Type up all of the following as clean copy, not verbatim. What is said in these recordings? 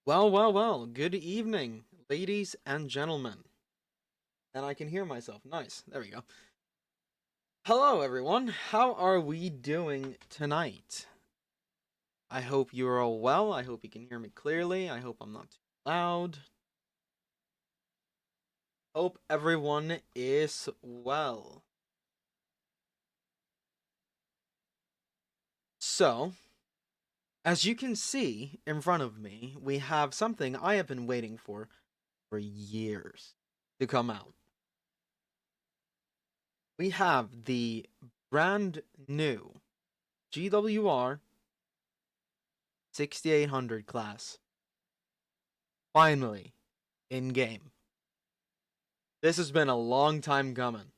Well, good evening, ladies and gentlemen. And I can hear myself. Nice. There we go. Hello, everyone. How are we doing tonight? I hope you're all well. I hope you can hear me clearly. I hope I'm not too loud. Hope everyone is well. So, as you can see in front of me, we have something I have been waiting for years to come out. We have the brand new GWR 6800 class. Finally, in game. This has been a long time coming.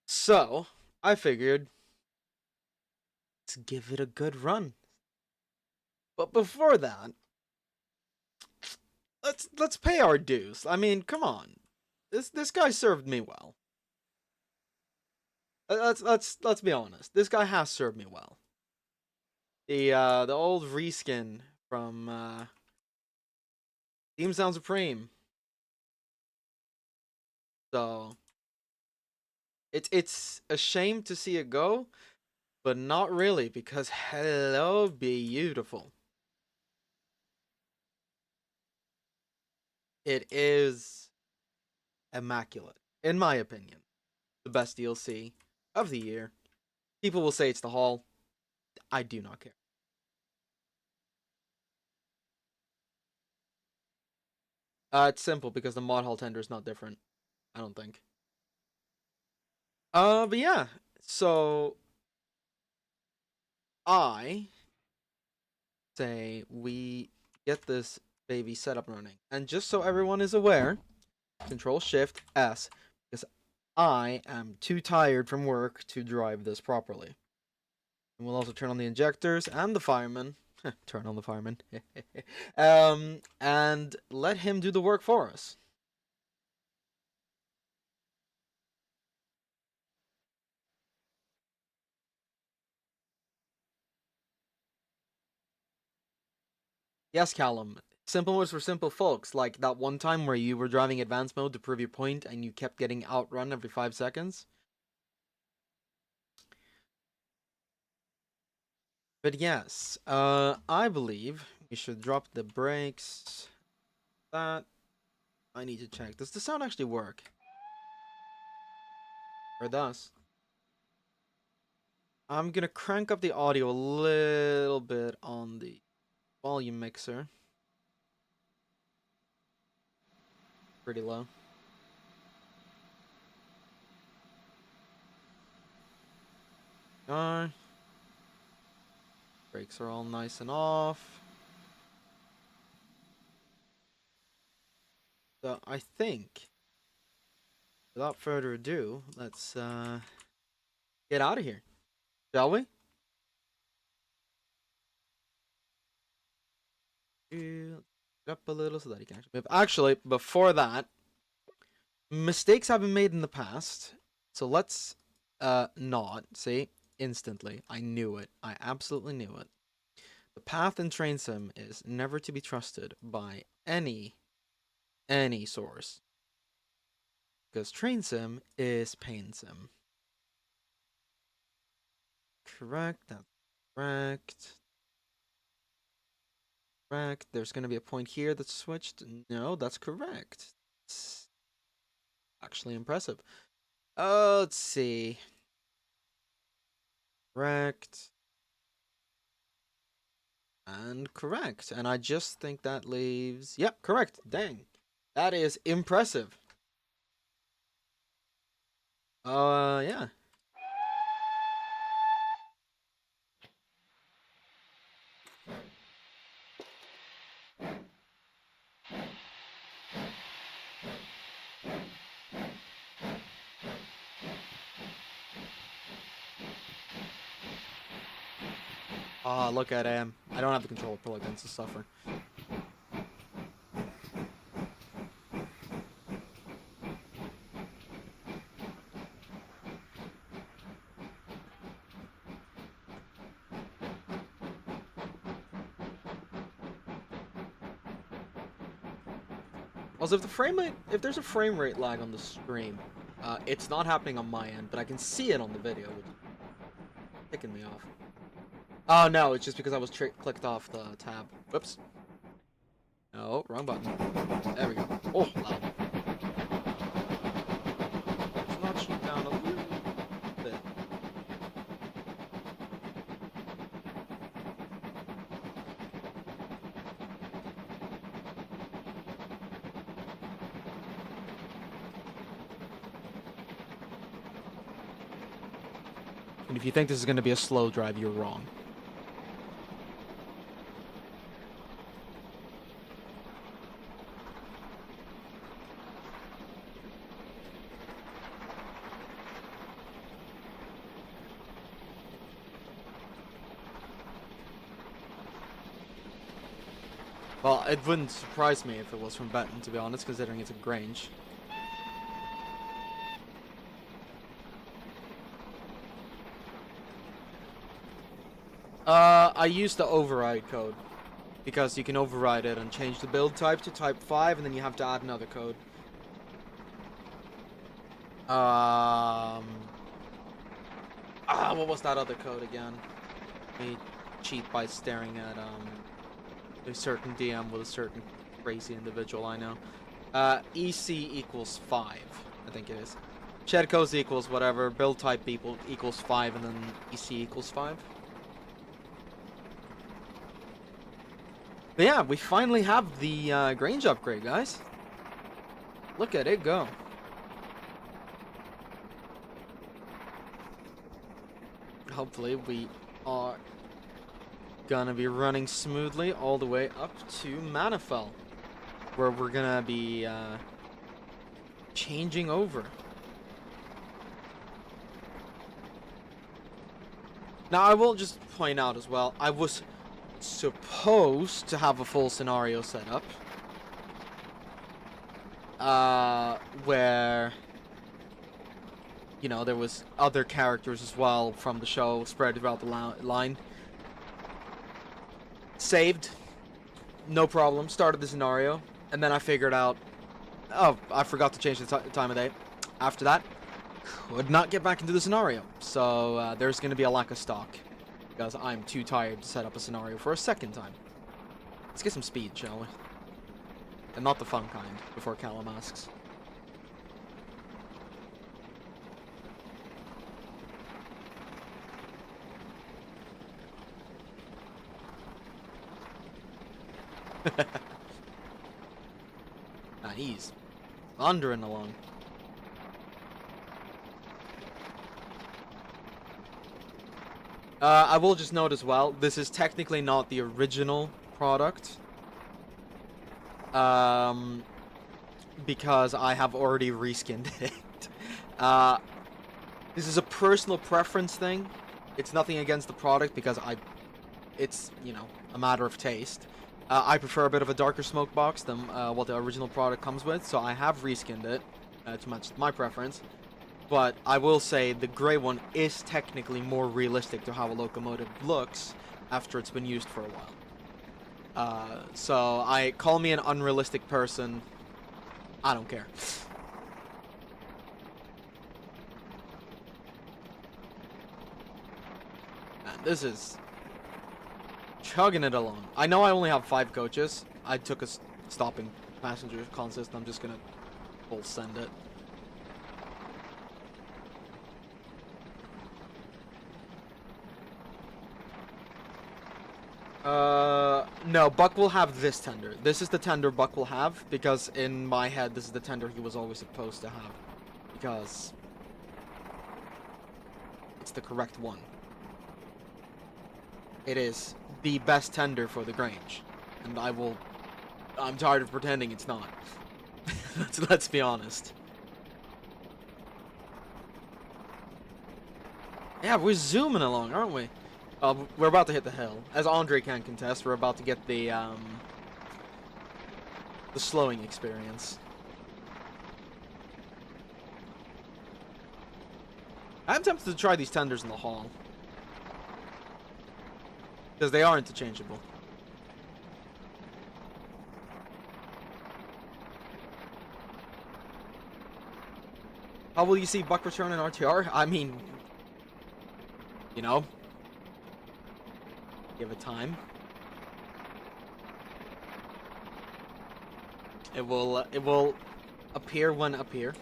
So, I figured, let's give it a good run. But before that, let's pay our dues. I mean, come on. This guy served me well. Let's be honest. This guy has served me well. The old reskin from Team Sound Supreme. So it's a shame to see it go, but not really, because hello beautiful. It is immaculate, in my opinion. The best DLC of the year. People will say it's the Hall. I do not care. It's simple because the mod hall tender is not different. I don't think. But yeah. So I say we get this baby set up running, and just so everyone is aware, Control Shift S, because I am too tired from work to drive this properly. And we'll also turn on the injectors and the fireman. Turn on the fireman. And let him do the work for us. Yes, Callum. Simple modes for simple folks, like that one time where you were driving advanced mode to prove your point and you kept getting outrun every 5 seconds. But yes, I believe we should drop the brakes. That I need to check. Does the sound actually work? Or does? I'm gonna crank up the audio a little bit on the volume mixer. Pretty low. Brakes are all nice and off. So I think, without further ado, let's get out of here, shall we? Up a little so that he can actually move. Actually, before that, mistakes have been made in the past, so let's not see instantly. I knew it. I absolutely knew it. The path in train sim is never to be trusted by any source, because train sim is pain sim. Correct. That's correct. Correct. There's going to be a point here that's switched. No, that's correct. It's actually impressive. Let's see. Correct. And correct. And I just think that leaves... Yep, correct. Dang. That is impressive. Yeah. Look at him. I don't have the controller pull against the suffer. Also, if there's a frame rate lag on the stream, it's not happening on my end, but I can see it on the video, which is ticking me off. Oh no, it's just because I was clicked off the tab. Whoops. No, wrong button. There we go. Oh, loud. Let's notch it down a little bit. And if you think this is going to be a slow drive, you're wrong. Well, it wouldn't surprise me if it was from Benton, to be honest, considering it's a Grange. I used the override code, because you can override it and change the build type to type 5, and then you have to add another code. What was that other code again? Let me cheat by staring at, a certain DM with a certain crazy individual I know. EC equals 5, I think it is. Shed codes equals whatever, build type equals 5, and then EC equals 5. But yeah, we finally have the Grange upgrade, guys. Look at it go. Hopefully we are gonna be running smoothly all the way up to Manifel, where we're gonna be changing over. Now I will just point out as well, I was supposed to have a full scenario set up where, you know, there was other characters as well from the show spread throughout the line. Saved, no problem, started the scenario, and then I figured out, oh, I forgot to change the time of day. After that, could not get back into the scenario, so there's going to be a lack of stock, because I'm too tired to set up a scenario for a second time. Let's get some speed, shall we? And not the fun kind, before Callum asks. He's thundering along. I will just note as well, this is technically not the original product. Because I have already reskinned it. This is a personal preference thing. It's nothing against the product because it's, you know, a matter of taste. I prefer a bit of a darker smoke box than what the original product comes with, so I have reskinned it to match my preference. But I will say the grey one is technically more realistic to how a locomotive looks after it's been used for a while. So call me an unrealistic person. I don't care. And this is chugging it along. I know I only have 5 coaches. I took a stopping passenger consist. I'm just gonna full send it. No, Buck will have this tender. This is the tender Buck will have, because in my head, this is the tender he was always supposed to have. Because it's the correct one. It is the best tender for the Grange. And I'm tired of pretending it's not. Let's be honest. Yeah, we're zooming along, aren't we? We're about to hit the hill. As Andre can contest, we're about to get the slowing experience. I'm tempted to try these tenders in the hall. Because they are interchangeable. How will you see Buck return in RTR? I mean, you know, give it time. It will appear when appear.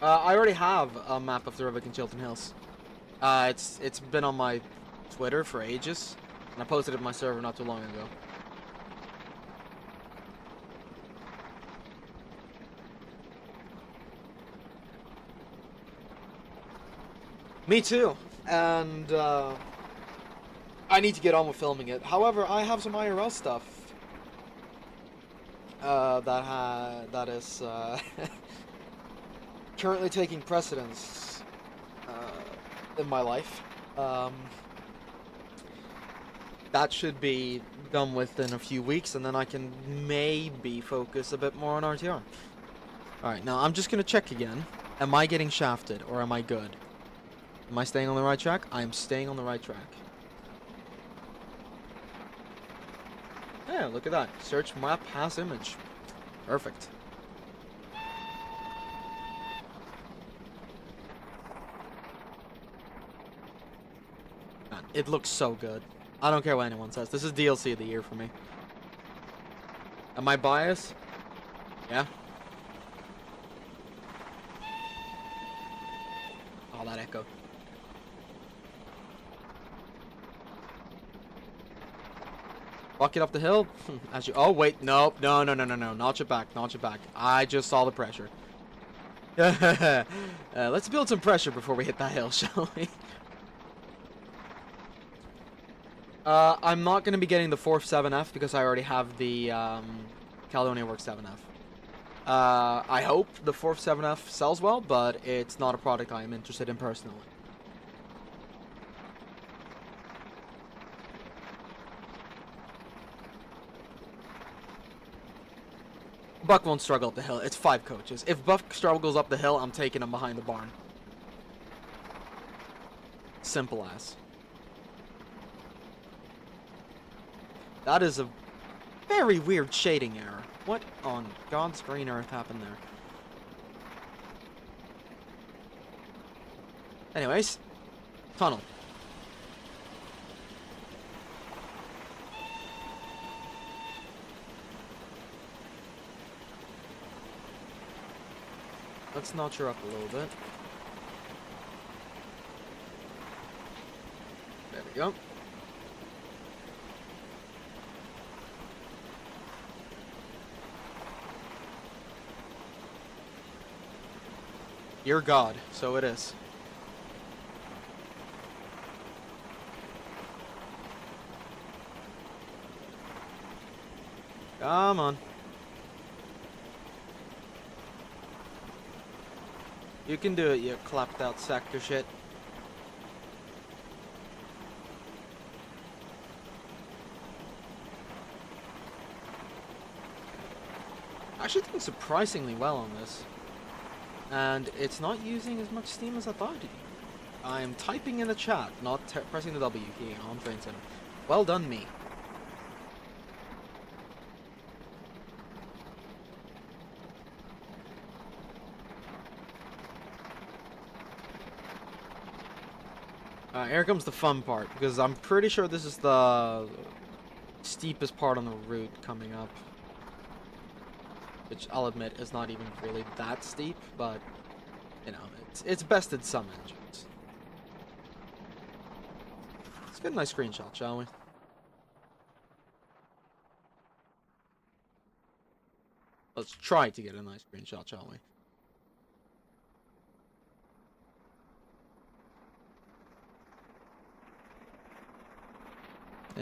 I already have a map of the Redwick and Chiltern Hills. It's been on my Twitter for ages, and I posted it on my server not too long ago. Me too, and I need to get on with filming it. However, I have some IRL stuff that is currently taking precedence in my life. That should be done within a few weeks, and then I can maybe focus a bit more on RTR. Alright, now I'm just gonna check again. Am I getting shafted, or am I good? Am I staying on the right track? I am staying on the right track. Yeah, look at that. Search map pass image. Perfect. Man, it looks so good. I don't care what anyone says. This is DLC of the year for me. Am I biased? Yeah. Oh, that echo. Walk it up the hill. As you. Oh wait, no. Notch it back. Notch it back. I just saw the pressure. Let's build some pressure before we hit that hill, shall we? I'm not going to be getting the 4th 7F because I already have the Caledonia Works 7F. I hope the 4th 7F sells well, but it's not a product I am interested in personally. Buck won't struggle up the hill. It's 5 coaches. If Buck struggles up the hill, I'm taking him behind the barn. Simple as. That is a very weird shading error. What on God's green earth happened there? Anyways, tunnel. Let's notch her up a little bit. There we go. You're God, so it is. Come on. You can do it, you clapped out sack of shit. I actually think surprisingly well on this. And it's not using as much steam as I thought it would. I'm typing in the chat, not pressing the W key on Train Center. Well done, me. Here comes the fun part, because I'm pretty sure this is the steepest part on the route coming up. Which I'll admit is not even really that steep, but you know, it's best in some engines. Let's get a nice screenshot, shall we? Let's try to get a nice screenshot, shall we?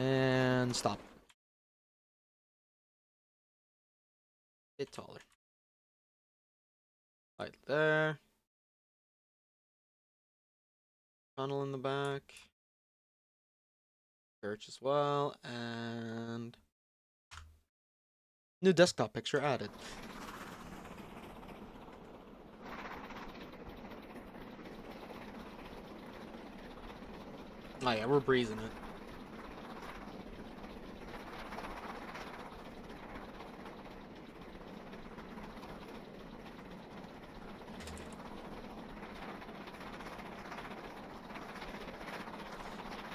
And stop. Bit taller. Right there. Tunnel in the back. Church as well, and new desktop picture added. Oh yeah, we're breezing it.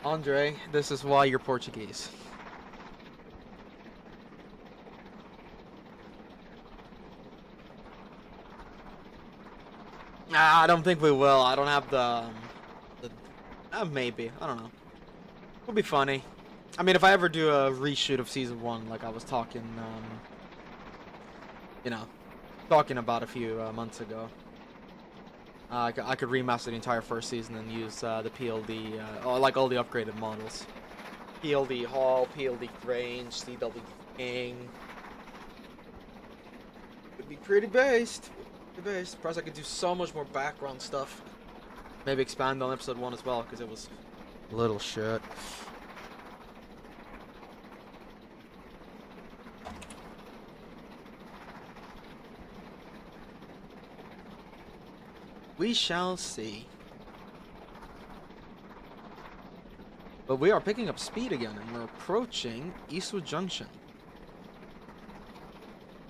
Andre, this is why you're Portuguese. Nah, I don't think we will. I don't have maybe. I don't know. It'll be funny. I mean, if I ever do a reshoot of season 1, like I was talking, you know, talking about a few months ago, I could remaster the entire first season and use the PLD, like all the upgraded models. PLD Hall, PLD Grange, CW King. It'd be pretty based. Plus, I could do so much more background stuff. Maybe expand on episode 1 as well, because it was little shit. We shall see. But we are picking up speed again, and we're approaching Eastwood Junction.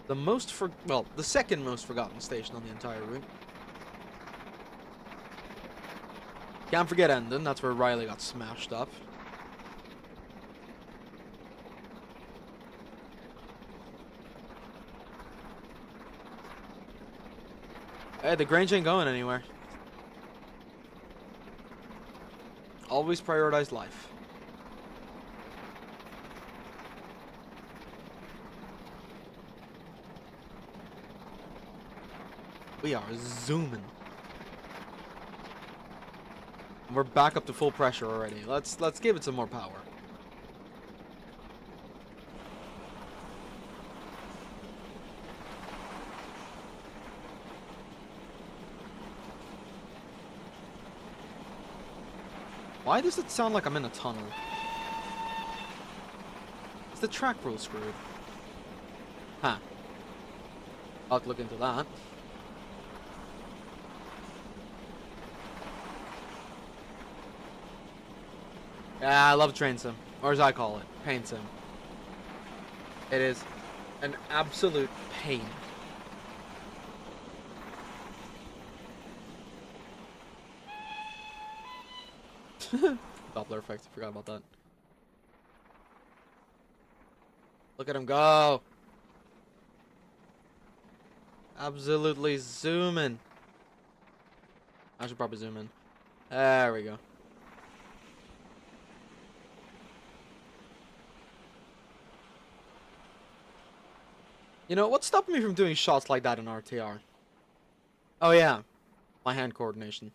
The second most forgotten station on the entire route. Can't forget Endon, that's where Riley got smashed up. Hey, the Grange ain't going anywhere. Always prioritize life. We are zooming. We're back up to full pressure already. Let's give it some more power. Why does it sound like I'm in a tunnel? Is the track rule screwed? Huh. I'll have to look into that. Yeah, I love train sim, or as I call it, pain sim. It is an absolute pain. Doppler effect, I forgot about that. Look at him go. Absolutely zooming. I should probably zoom in. There we go. You know, what's stopping me from doing shots like that in RTR? Oh yeah, my hand coordination.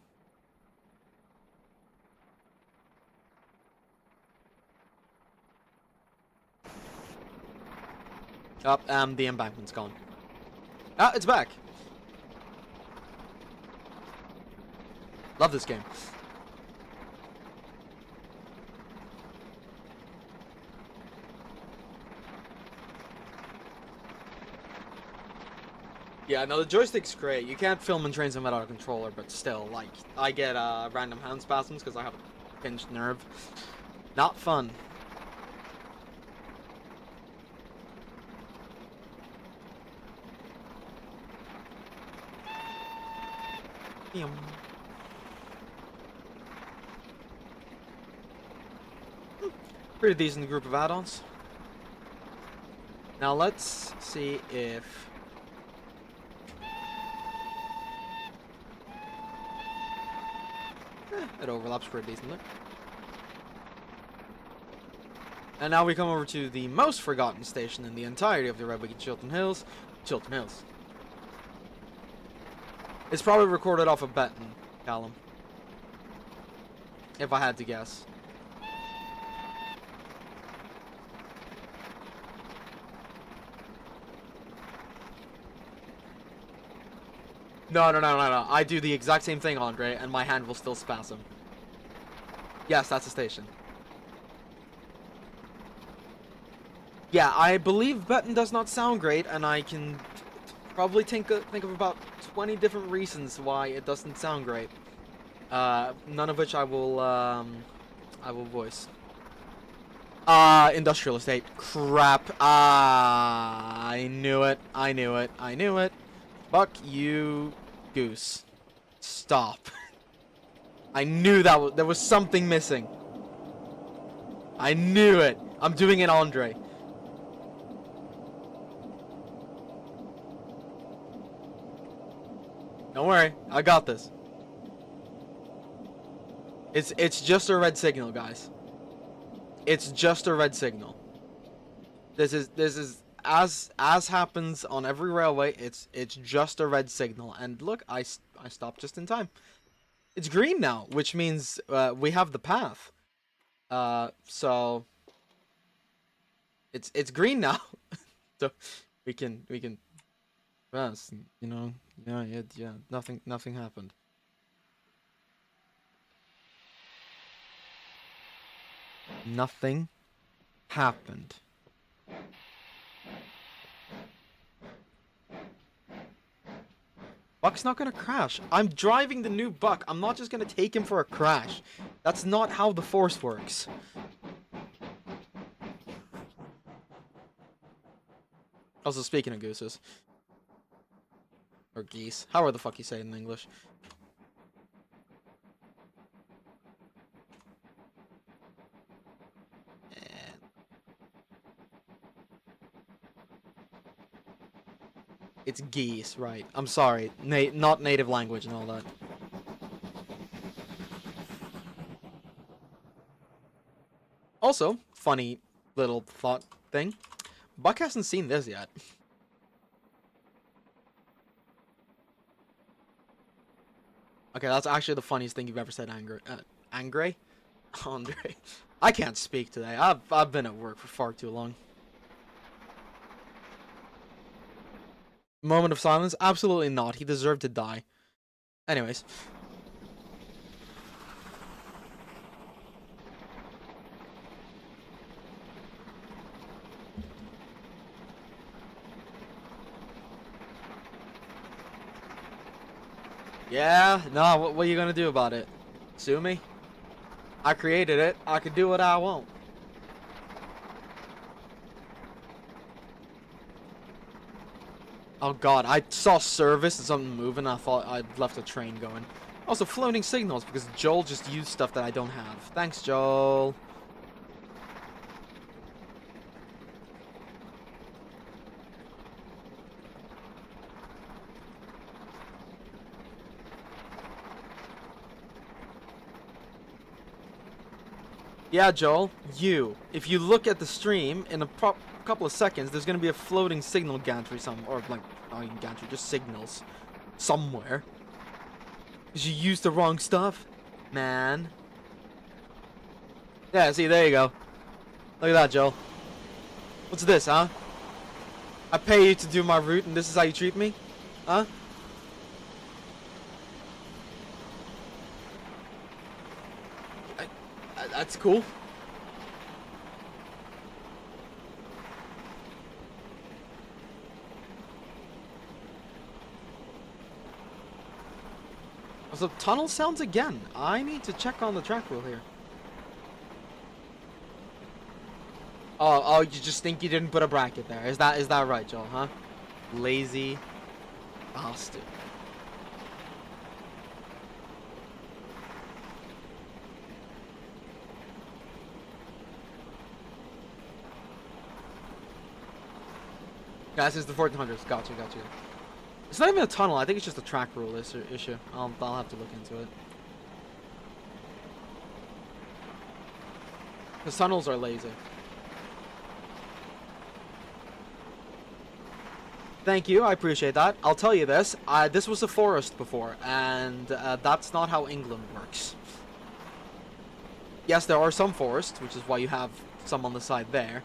The embankment's gone. Ah, it's back. Love this game. Yeah, no, the joystick's great. You can't film in trains without a controller, but still, like, I get random hand spasms because I have a pinched nerve. Not fun. Pretty decent group of add-ons. Now let's see if... it overlaps pretty decently. And now we come over to the most forgotten station in the entirety of the Redwick and Chiltern Hills. Chiltern Hills. It's probably recorded off of Benton, Callum. If I had to guess. No. I do the exact same thing, Andre, and my hand will still spasm. Yes, that's a station. Yeah, I believe Benton does not sound great, and I can probably think of about 20 different reasons why it doesn't sound great. None of which I will voice. Industrial estate. Crap. I knew it. Fuck you, goose. Stop. I knew that there was something missing. I knew it. I'm doing it, Andre. Don't worry, I got this. It's just a red signal, guys. It's just a red signal. This is as happens on every railway. It's just a red signal. And look, I stopped just in time. It's green now, which means we have the path. So it's green now. So we can pass. You know, yeah. Nothing happened. Nothing happened. Buck's not gonna crash. I'm driving the new Buck. I'm not just gonna take him for a crash. That's not how the Force works. Also, speaking of gooses. Or geese. However the fuck you say it in English. It's geese, right. I'm sorry. Not native language and all that. Also, funny little thought thing. Buck hasn't seen this yet. Okay, that's actually the funniest thing you've ever said, Angry? Andre. I can't speak today. I've been at work for far too long. Moment of silence? Absolutely not. He deserved to die. Anyways. Yeah? No, what are you gonna do about it? Sue me? I created it. I can do what I want. Oh god, I saw service and something moving. I thought I'd left a train going. Also, floating signals because Joel just used stuff that I don't have. Thanks, Joel. Yeah, Joel, if you look at the stream in a couple of seconds, there's gonna be a floating signal gantry or like, not even gantry, just signals somewhere. Because you used the wrong stuff, man. Yeah, see, there you go. Look at that, Joel. What's this, huh? I pay you to do my route, and this is how you treat me? Huh? That's cool. So tunnel sounds again. I need to check on the track wheel here. Oh, you just think you didn't put a bracket there? Is that right, Joel? Huh? Lazy bastard. Guys, it's the 1400s. Gotcha. It's not even a tunnel. I think it's just a track rule issue. I'll have to look into it. Because tunnels are lazy. Thank you. I appreciate that. I'll tell you this. This was a forest before, and that's not how England works. Yes, there are some forests, which is why you have some on the side there.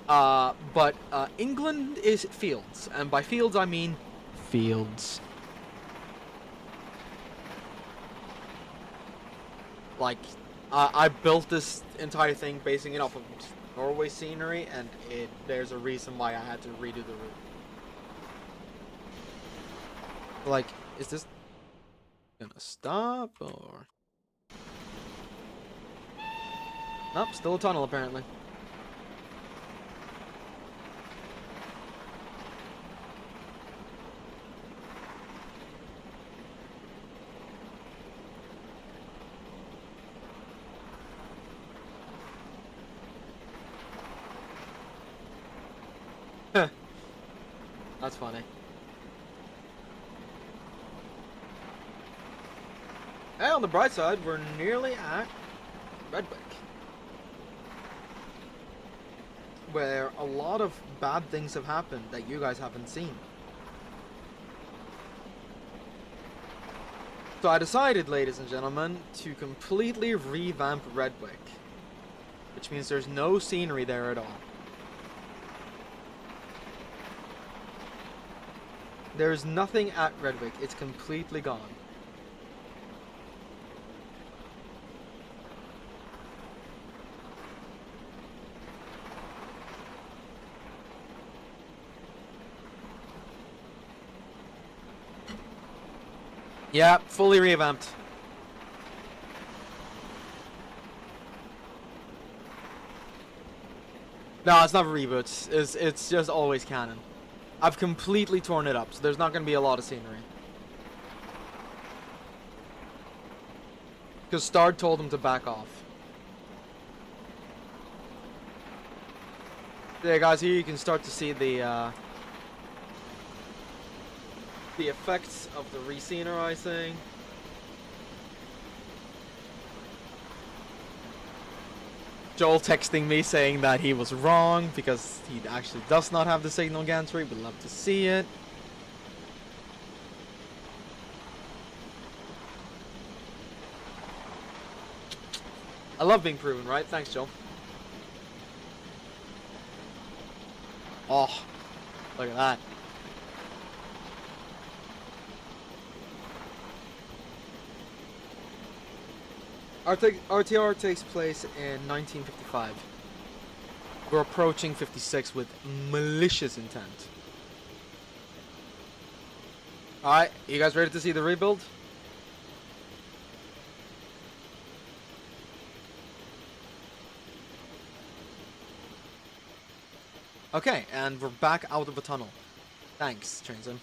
But England is fields, and by fields I mean fields. Like, I built this entire thing basing it off of Norway scenery, and there's a reason why I had to redo the route. Like, is this gonna stop, or... Nope, still a tunnel apparently. That's funny. Hey, on the bright side, we're nearly at Redwick, where a lot of bad things have happened that you guys haven't seen. So I decided, ladies and gentlemen, to completely revamp Redwick, which means there's no scenery there at all. There's nothing at Redwick. It's completely gone. Yeah, fully revamped. No, it's not reboots. It's just always canon. I've completely torn it up, so there's not going to be a lot of scenery. Because Starr told him to back off. Yeah, guys, here you can start to see the effects of the re-scenerizing. Joel texting me saying that he was wrong because he actually does not have the signal gantry. Would love to see it. I love being proven right. Thanks, Joel. Oh, look at that. RTR takes place in 1955. We're approaching 56 with malicious intent. Alright, you guys ready to see the rebuild? Okay, and we're back out of the tunnel. Thanks, Trainsim.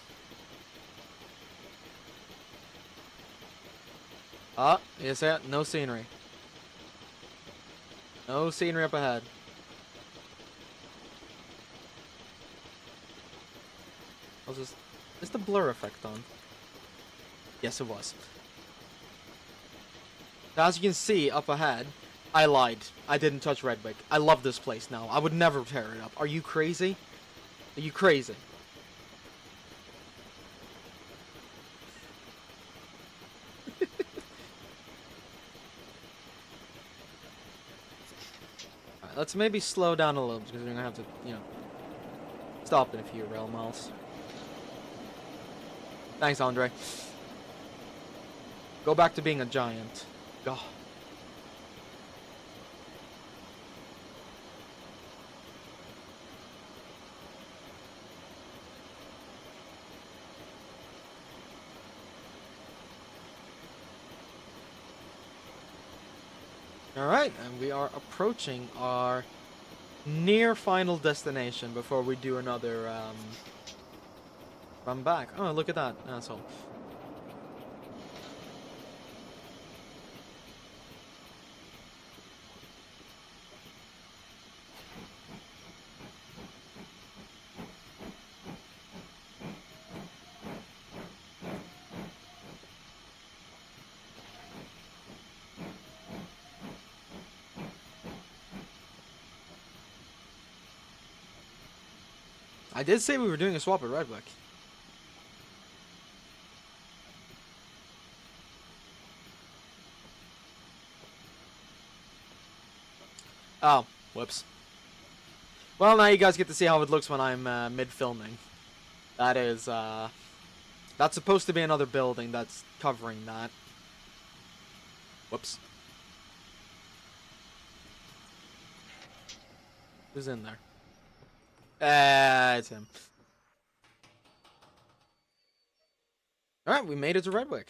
Yes, yeah, no scenery. No scenery up ahead. Is the blur effect on? Yes, it was. As you can see up ahead, I lied. I didn't touch Redwick. I love this place now. I would never tear it up. Are you crazy? Are you crazy? Alright, let's maybe slow down a little because we're gonna have to, you know, stop in a few rail miles. Thanks, Andre. Go back to being a giant. God. Alright, and we are approaching our near final destination before we do another run back. Oh, look at that asshole. I did say we were doing a swap at Redwick. Oh, whoops. Well, now you guys get to see how it looks when I'm mid-filming. That is, that's supposed to be another building that's covering that. Whoops. Who's in there? It's him. Alright, we made it to Redwick.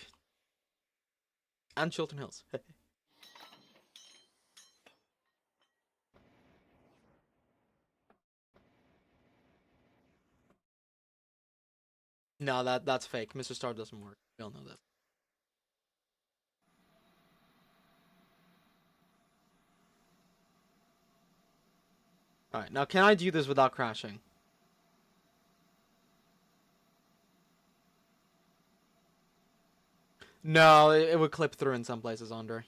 And Chiltern Hills. No, that's fake. Mr. Star doesn't work. We all know that. Alright, now can I do this without crashing? No, it would clip through in some places, Andre.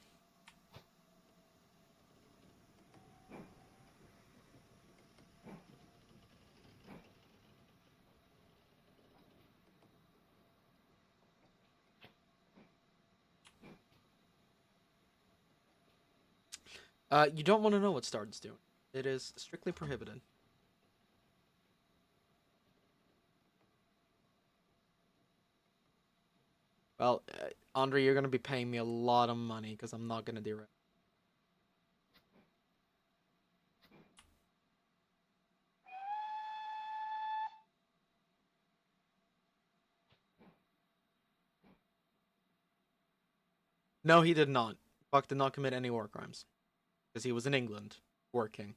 You don't want to know what Start's doing. It is strictly prohibited. Well, Andre, you're gonna be paying me a lot of money because I'm not gonna do it. No, he did not. Buck did not commit any war crimes because he was in England working.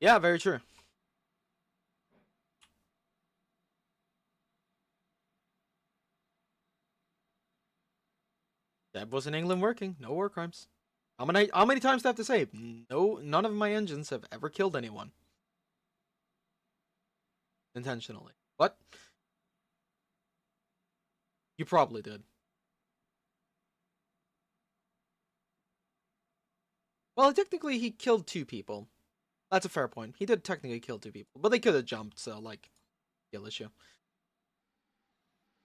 Yeah, very true. Deb was in England working. No war crimes. How many times do I have to say? No, none of my engines have ever killed anyone intentionally. What? You probably did. Well, technically, he killed 2 people. That's a fair point. He did technically kill 2 people, but they could have jumped, so, like, kill issue.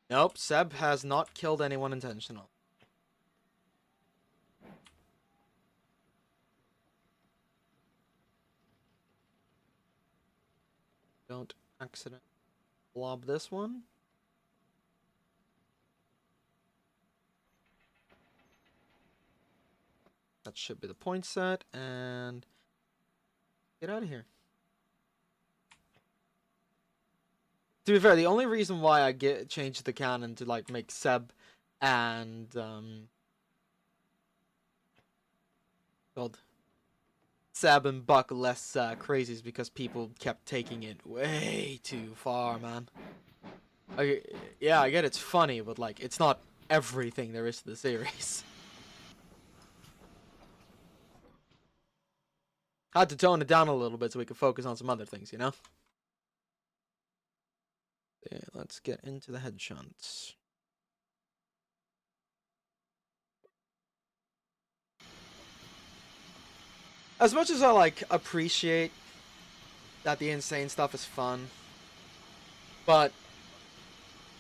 Nope, Seb has not killed anyone intentional. Don't accident blob this one. That should be the point set, and get out of here. To be fair, the only reason why I changed the cannon to like make Seb and called Seb and Buck less crazy is because people kept taking it way too far, man. Yeah, I get it's funny, but like it's not everything there is to the series. Had to tone it down a little bit so we could focus on some other things, you know? Yeah, let's get into the head shunts. As much as I like appreciate that the insane stuff is fun, but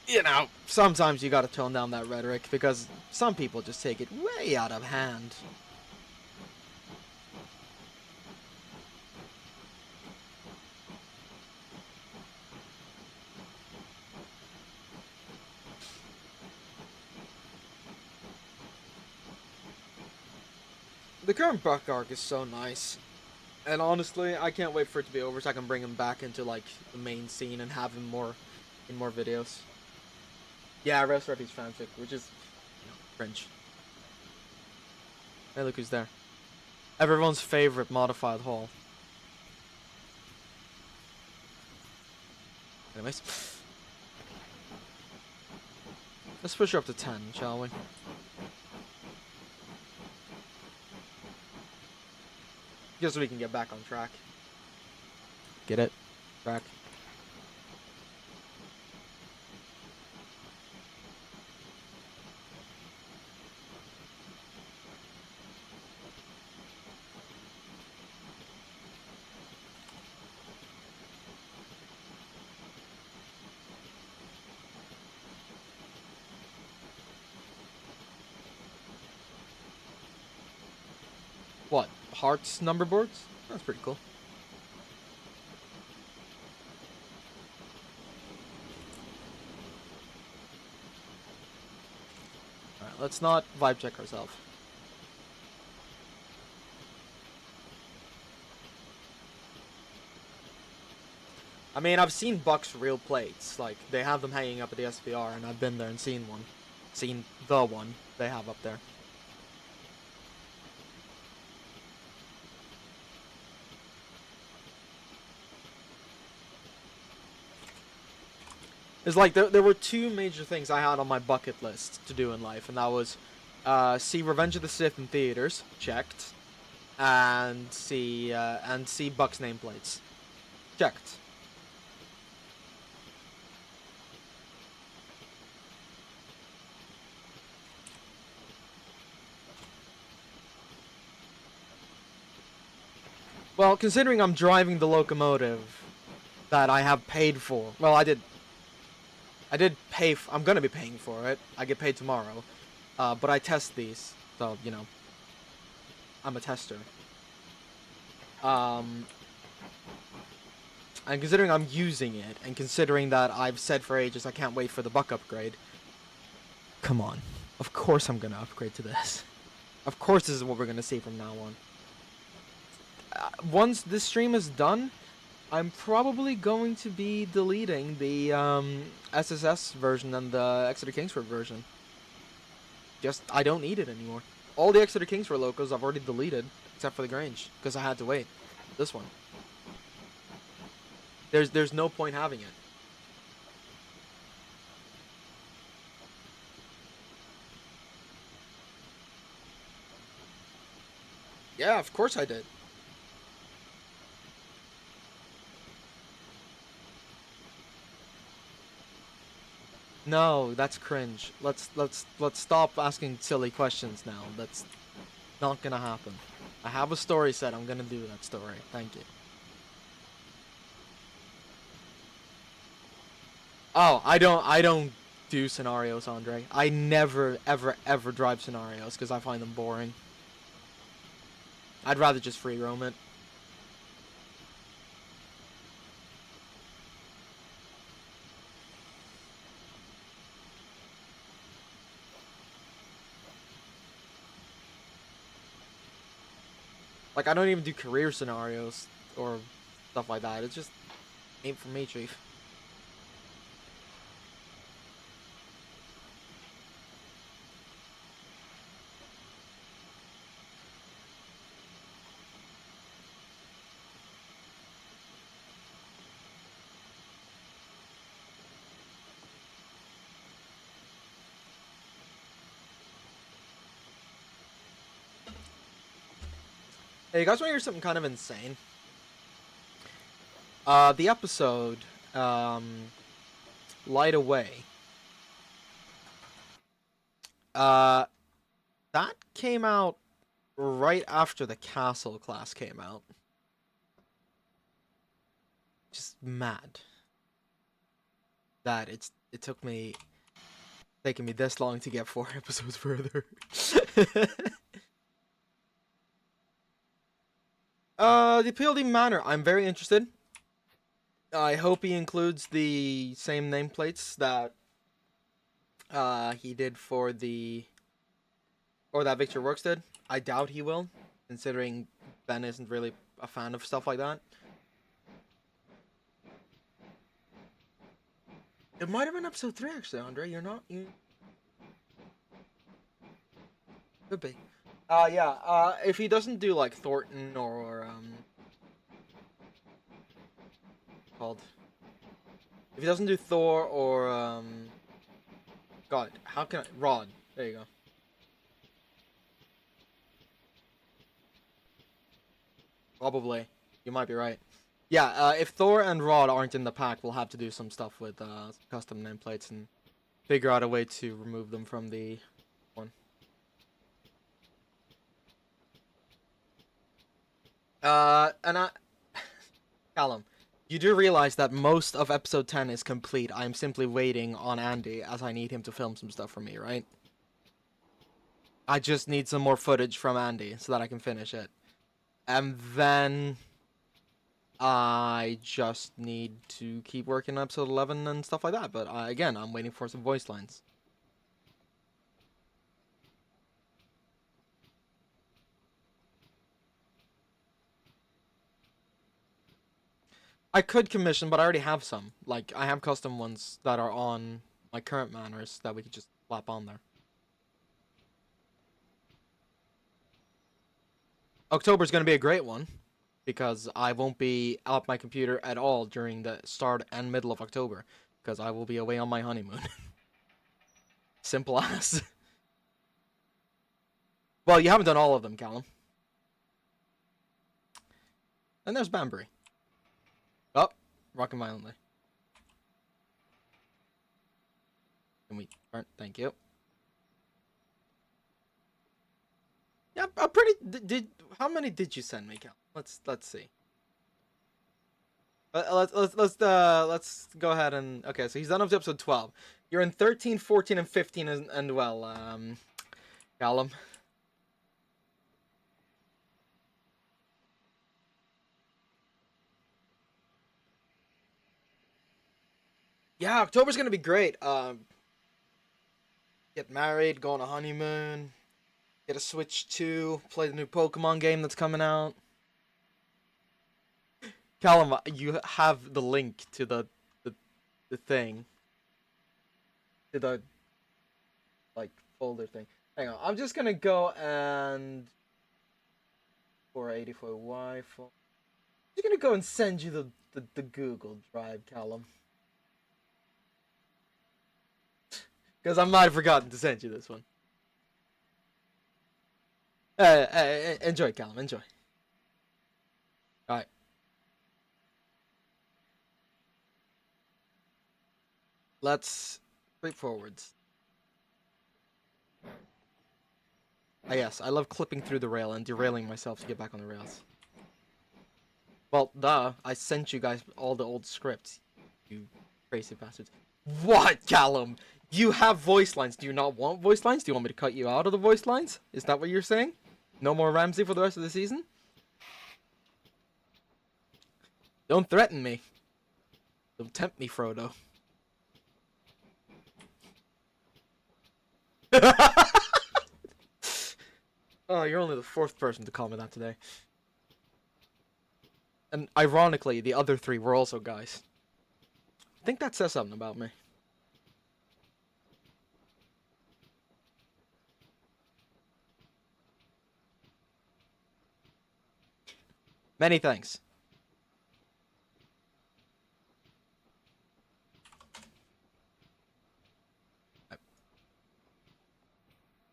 you know, sometimes you gotta tone down that rhetoric because some people just take it way out of hand. The current Buck arc is so nice. And honestly, I can't wait for it to be over so I can bring him back into like the main scene and have him more in more videos. Yeah, Rest Refuge fanfic, which is cringe. Hey, look who's there. Everyone's favorite modified hall. Anyways, let's push her up to 10, shall we? Just so we can get back on track. Get it? Track. What? Hearts number boards? That's pretty cool. Alright, let's not vibe check ourselves. I mean, I've seen Buck's real plates. Like, they have them hanging up at the SPR, and I've been there and seen one. Seen the one they have up there. It's like there were 2 major things I had on my bucket list to do in life, and that was see Revenge of the Sith in theaters, checked, and see Buck's nameplates. Checked. Well, considering I'm driving the locomotive that I have paid for. Well, I did pay. I'm gonna be paying for it. I get paid tomorrow. But I test these, so you know, I'm a tester. Um, and considering I'm using it, and considering that I've said for ages I can't wait for the Buck upgrade. Come on, of course I'm gonna upgrade to this. Of course this is what we're gonna see from now on. Once this stream is done, I'm probably going to be deleting the SSS version and the Exeter Kingsford version. Just, I don't need it anymore. All the Exeter Kingsford locos I've already deleted, except for the Grange, because I had to wait. This one. There's no point having it. Yeah, of course I did. No, that's cringe. Let's stop asking silly questions now. That's not gonna happen. I have a story set. I'm gonna do that story. Thank you. Oh, I don't do scenarios, Andre. I never ever drive scenarios because I find them boring. I'd rather just free roam it. Like, I don't even do career scenarios or stuff like that. It's just ain't for me, chief. Hey, you guys want to hear something kind of insane? The episode, Light Away. Uh, that came out right after the Castle class came out. Just mad that it took me taking me this long to get 4 episodes further. The PLD Manor, I'm very interested. I hope he includes the same nameplates that he did for the or that Victor Works did. I doubt he will, considering Ben isn't really a fan of stuff like that. It might have been episode 3 actually, Andre. You're not you could be. Yeah. If he doesn't do like Thornton or called, if he doesn't do Thor or God, how can I Rod? There you go. Probably. You might be right. Yeah, if Thor and Rod aren't in the pack, we'll have to do some stuff with custom nameplates and figure out a way to remove them from the one. And Callum, you do realize that most of episode 10 is complete. I'm simply waiting on Andy as I need him to film some stuff for me, right? I just need some more footage from Andy so that I can finish it. And then I just need to keep working on episode 11 and stuff like that. But again, I'm waiting for some voice lines. I could commission, but I already have some. Like, I have custom ones that are on my current manners that we could just slap on there. October's going to be a great one because I won't be at my computer at all during the start and middle of October because I will be away on my honeymoon. Simple as. Well, you haven't done all of them, Callum. And there's Banbury. Oh, rocking violently. Can we turn? Thank you. Yeah, I'm pretty. Did how many did you send me, Cal? Let's see. Let's go ahead and okay. So he's done up to episode 12. You're in 13, 14, and 15, and well, Callum. Yeah, October's gonna be great. Get married, go on a honeymoon, get a Switch 2, play the new Pokemon game that's coming out. Callum, you have the link to the thing, to the like folder thing. Hang on, I'm just gonna go and 484 Wi-Fi. I'm just gonna go and send you the Google Drive, Callum, because I might have forgotten to send you this one. Enjoy, Callum. Enjoy. All right. Let's straight forwards. Ah, yes, I love clipping through the rail and derailing myself to get back on the rails. Well, duh. I sent you guys all the old scripts. You crazy bastards. What, Callum? You have voice lines. Do you not want voice lines? Do you want me to cut you out of the voice lines? Is that what you're saying? No more Ramsey for the rest of the season? Don't threaten me. Don't tempt me, Frodo. Oh, you're only the fourth person to call me that today. And ironically, the other three were also guys. I think that says something about me. Many thanks.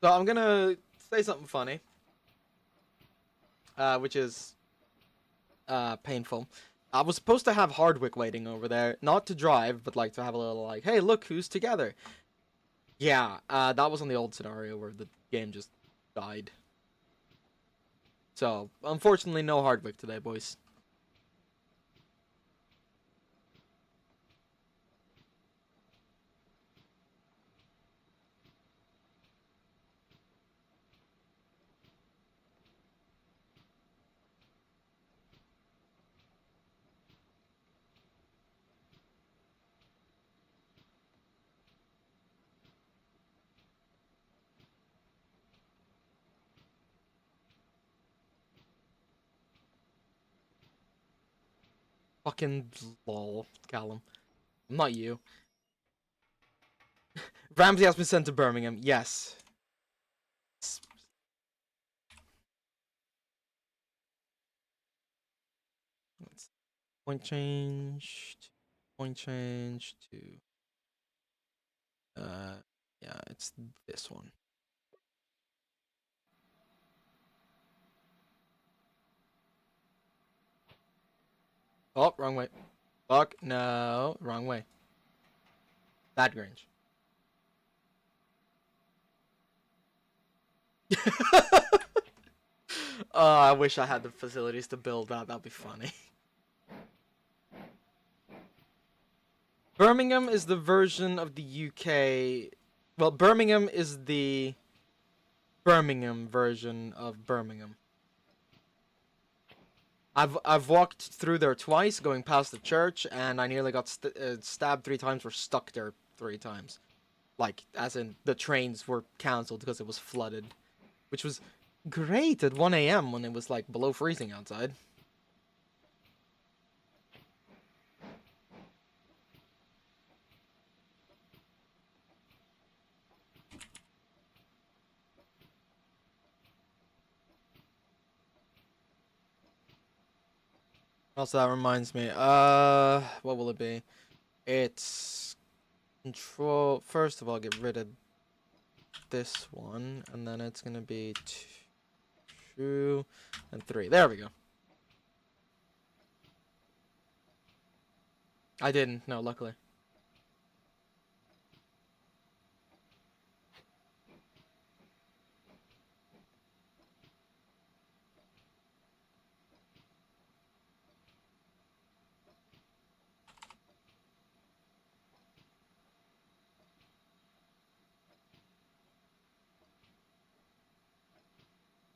So I'm gonna say something funny, which is painful. I was supposed to have Hardwick waiting over there, not to drive, but like to have a little like, hey, look who's together. Yeah, that was on the old scenario where the game just died. So unfortunately, no Hardwick today, boys. Fucking lol, Callum. I'm not you. Ramsey has been sent to Birmingham. Yes. Point change. Point change to. Yeah, it's this one. Oh, wrong way. Fuck, no, wrong way. Bad Grange. Oh, I wish I had the facilities to build that. That'd be funny. Birmingham is the version of the UK. Well, Birmingham is the Birmingham version of Birmingham. I've walked through there twice, going past the church, and I nearly got stabbed 3 times or stuck there 3 times. Like, as in the trains were cancelled because it was flooded, which was great at 1 a.m. when it was like below freezing outside. Also, that reminds me. What will it be? It's control. First of all, get rid of this one, and then it's gonna be 2 and 3. There we go. I didn't, no, luckily.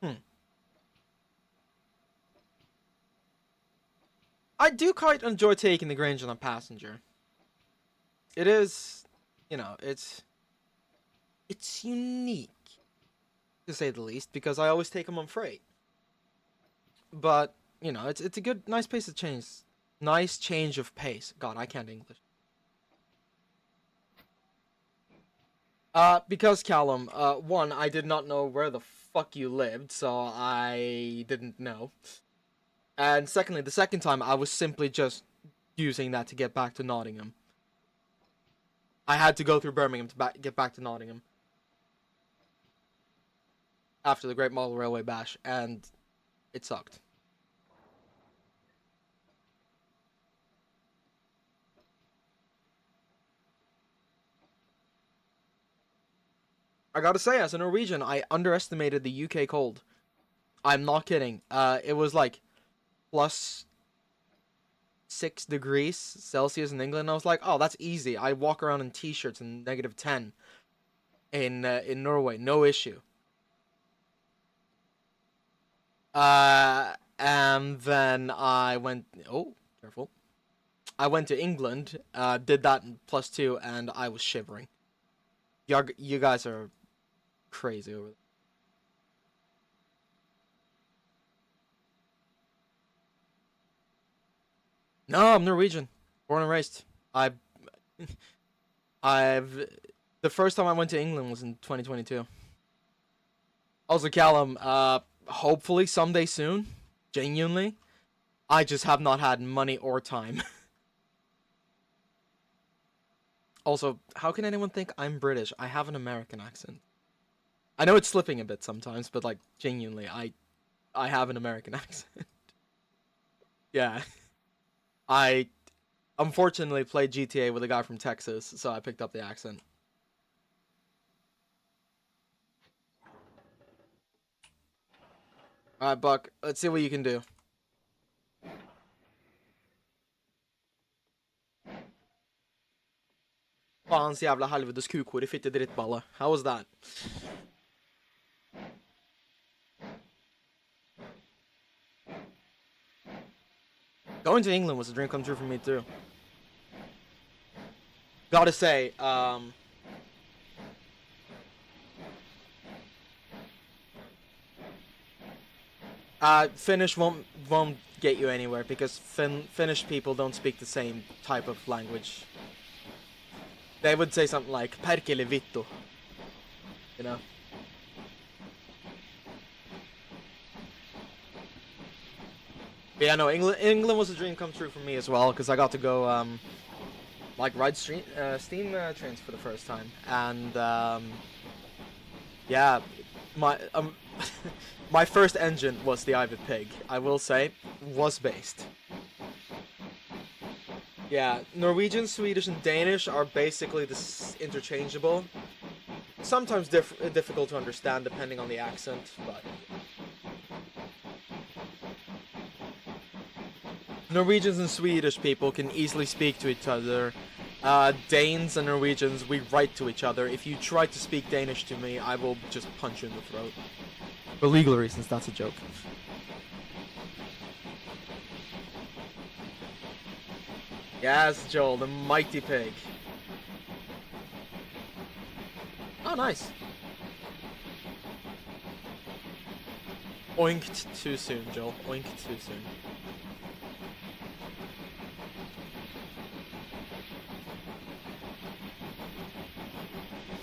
Hmm. I do quite enjoy taking the Grange on a passenger. It is, it's unique to say the least because I always take them on freight. But it's a good, nice pace of change, nice change of pace. God, I can't English. Because Callum, one, I did not know where the fuck you lived, so I didn't know. And secondly, the second time I was simply just using that to get back to Nottingham. I had to go through Birmingham to get back to Nottingham after the Great Model Railway Bash, and it sucked. I gotta say, as a Norwegian, I underestimated the UK cold. I'm not kidding. It was like plus 6 degrees Celsius in England. And I was like, oh, that's easy. I walk around in t-shirts and -10 in Norway, no issue. And then I went. Oh, careful. I went to England. Did that in +2, and I was shivering. You guys are crazy over there. No, I'm Norwegian, born and raised. I, I've the first time I went to England was in 2022. Also, Callum, hopefully someday soon. Genuinely, I just have not had money or time. Also, how can anyone think I'm British? I have an American accent. I know it's slipping a bit sometimes, but like genuinely, I have an American accent. Yeah, I unfortunately played GTA with a guy from Texas, so I picked up the accent. All right, Buck, let's see what you can do. Fans jävla helvetes kukhår, fitte drittballe. How was that? Going to England was a dream come true for me too. Gotta say, Finnish won't get you anywhere because Finnish people don't speak the same type of language. They would say something like "perkele vittu," you know. But yeah, no, England was a dream come true for me as well because I got to go like ride steam trains for the first time, and yeah, my my first engine was the Ivy Pig. I will say, was based. Yeah, Norwegian, Swedish, and Danish are basically this interchangeable. Sometimes difficult to understand depending on the accent, but Norwegians and Swedish people can easily speak to each other. Danes and Norwegians, we write to each other. If you try to speak Danish to me, I will just punch you in the throat. For legal reasons, that's a joke. Yes, Joel, the mighty pig. Oh, nice. Oinked too soon, Joel. Oinked too soon.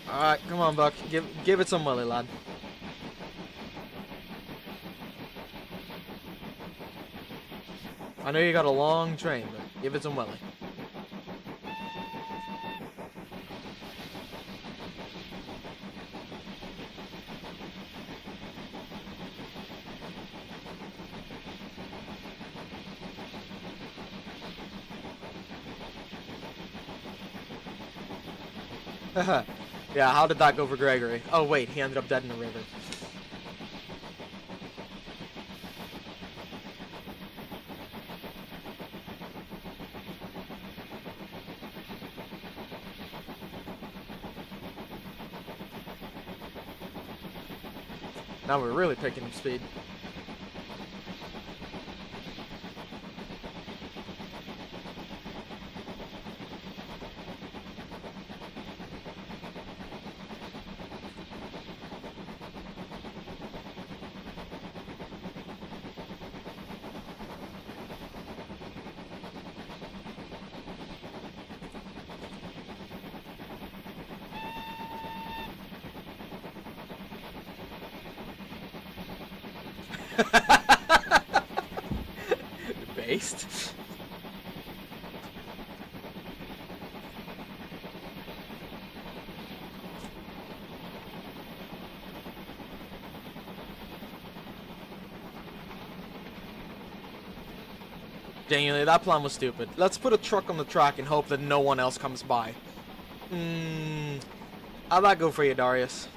Alright, come on, Buck. Give it some willy, lad. I know you got a long train, but give it some willy. Yeah, how did that go for Gregory? Oh wait, he ended up dead in the river. Now we're really picking up speed. Based. Genuinely, that plan was stupid. Let's put a truck on the track and hope that no one else comes by. How'd that go for you, Darius?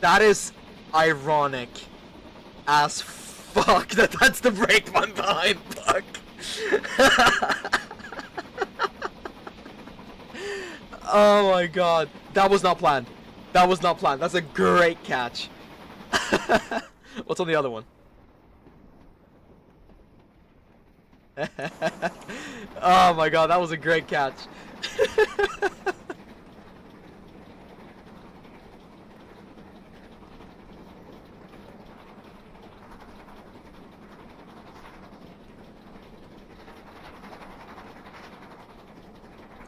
That is ironic as fuck that that's the brake one behind Buck. Oh my god. That was not planned. That was not planned. That's a great catch. What's on the other one? Oh my god, that was a great catch.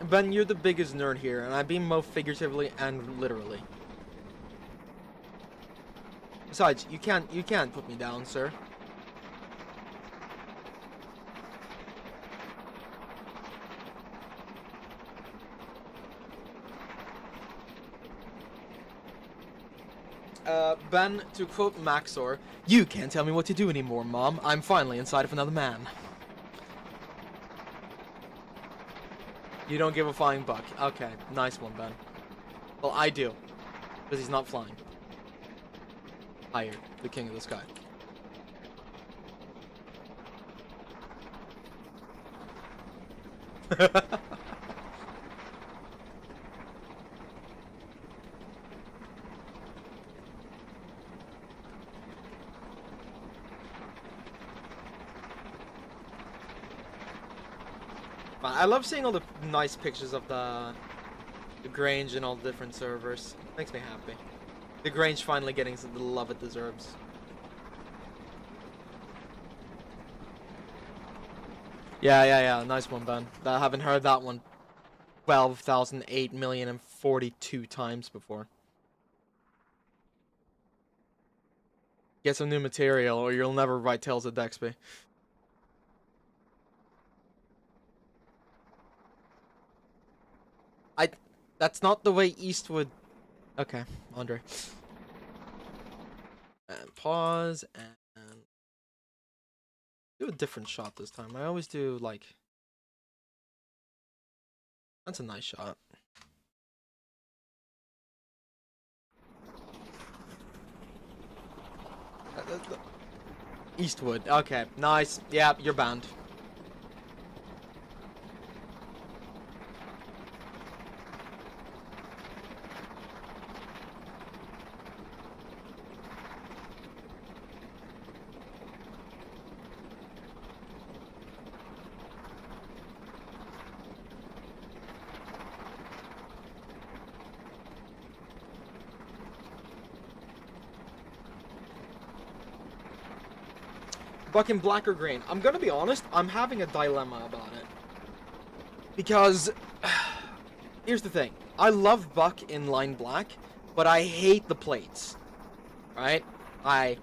Ben, you're the biggest nerd here, and I mean both figuratively and literally. Besides, you can't put me down, sir. Ben, to quote Maxor, "You can't tell me what to do anymore, Mom. I'm finally inside of another man." You don't give a flying buck. Okay, nice one, Ben. Well, I do. Because he's not flying. Higher, the king of the sky. I love seeing all the nice pictures of the Grange and all the different servers. Makes me happy. The Grange finally getting the love it deserves. Yeah. Nice one, Ben. I haven't heard that one 12,008,042 times before. Get some new material or you'll never write Tales of Dexby. That's not the way Eastwood... Okay, Andre. And pause, and... do a different shot this time. I always do, like... That's a nice shot. Eastwood, okay, nice. Yeah, you're banned. Fucking black or green. I'm gonna be honest, I'm having a dilemma about it. Because, here's the thing. I love Buck in line black, but I hate the plates. Right? I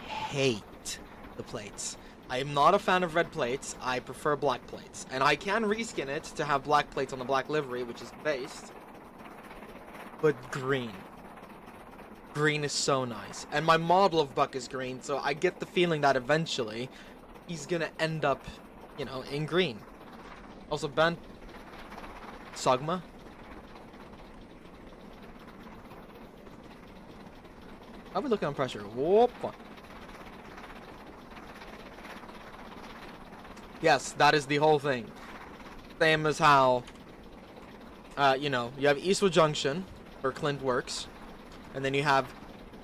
hate the plates. I am not a fan of red plates, I prefer black plates. And I can reskin it to have black plates on the black livery, which is based. But green. green is so nice. And my model of Buck is green, so I get the feeling that eventually he's gonna end up, you know, in green. Also, Ben... Sogma? How are we looking on pressure? Whoop. Yes, that is the whole thing. Same as how, you know, you have Eastwood Junction, where Clint works. And then you have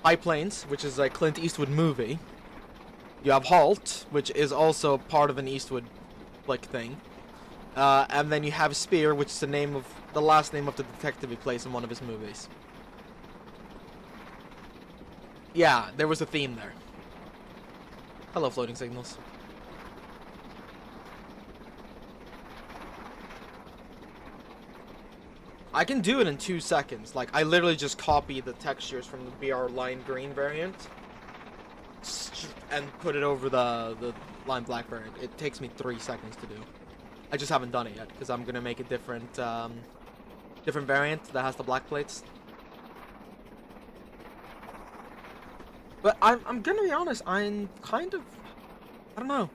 High Plains, which is a Clint Eastwood movie. You have Halt, which is also part of an Eastwood, like, thing. And then you have Spear, which is the last name of the detective he plays in one of his movies. Yeah, there was a theme there. Hello, floating signals. I can do it in 2 seconds. Like, I literally just copy the textures from the BR lime green variant and put it over the lime black variant. It takes me 3 seconds to do. I just haven't done it yet because I'm gonna make a different different variant that has the black plates. But I'm gonna be honest, I'm kind of, I don't know.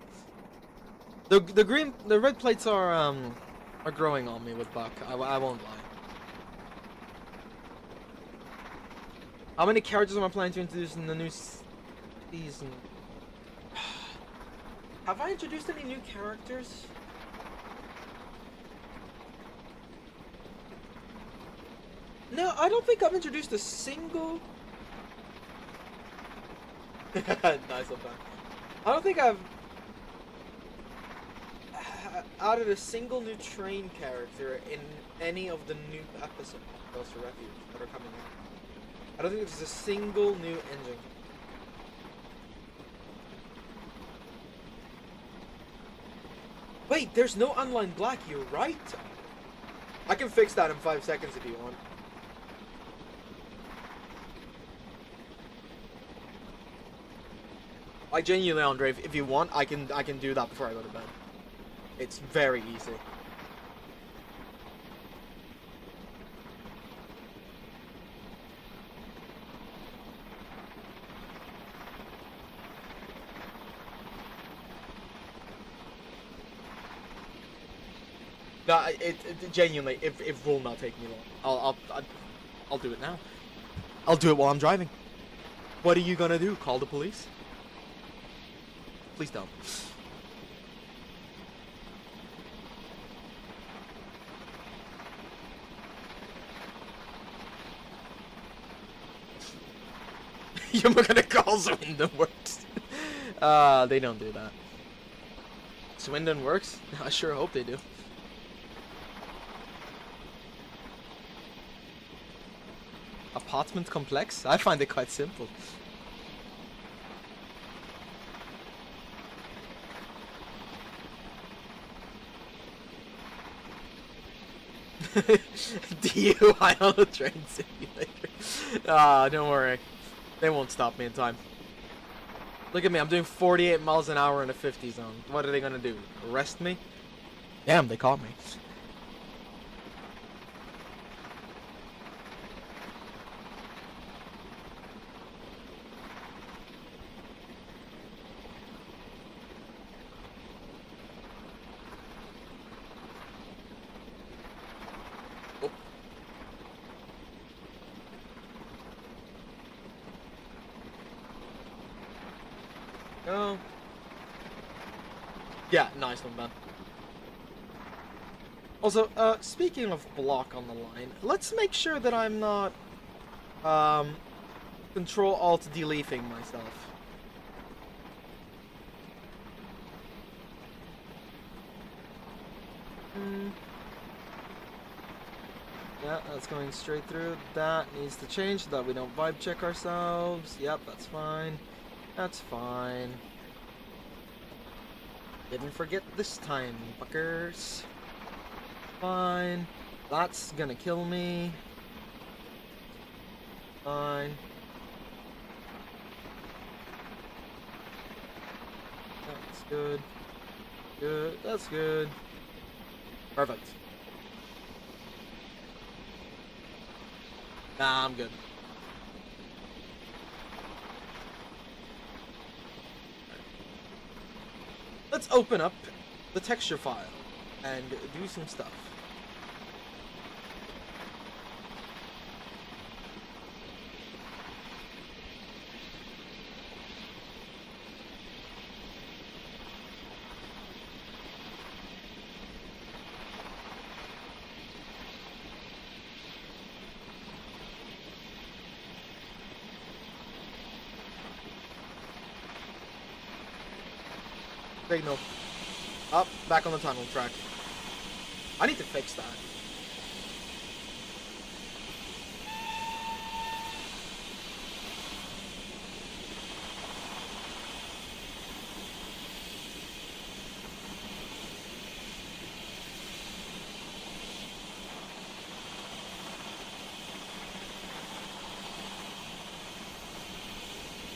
The red plates are growing on me with Buck. I won't lie. How many characters am I planning to introduce in the new season? Have I introduced any new characters? No, I don't think I've introduced a single... Nice one, man. I don't think I've added a single new train character in any of the new episodes of Ghost of Refuge that are coming out. I don't think there's a single new engine. Wait, there's no online black, you're right. I can fix that in 5 seconds if you want. Like, genuinely, Andre, if you want, I can do that before I go to bed. It's very easy. No, it genuinely, it will not take me long. I'll do it now. I'll do it while I'm driving. What are you gonna do? Call the police? Please don't. You're gonna call Swindon Works. They don't do that. Swindon Works? I sure hope they do. Apartment complex? I find it quite simple. DUI on the train simulator. Don't worry. They won't stop me in time. Look at me, I'm doing 48 miles an hour in a 50 zone. What are they gonna do? Arrest me? Damn, they caught me. Oh. Yeah, nice one, man. Also, speaking of block on the line, let's make sure that I'm not, Control-Alt-Deleting myself. Yeah, that's going straight through. That needs to change so that we don't vibe check ourselves. Yep, that's fine. That's fine. Didn't forget this time, fuckers. Fine. That's gonna kill me. Fine. That's good. Good. That's good. Perfect. Nah, I'm good. let's open up the texture file and do some stuff. Signal. Up, back on the tunnel track. I need to fix that.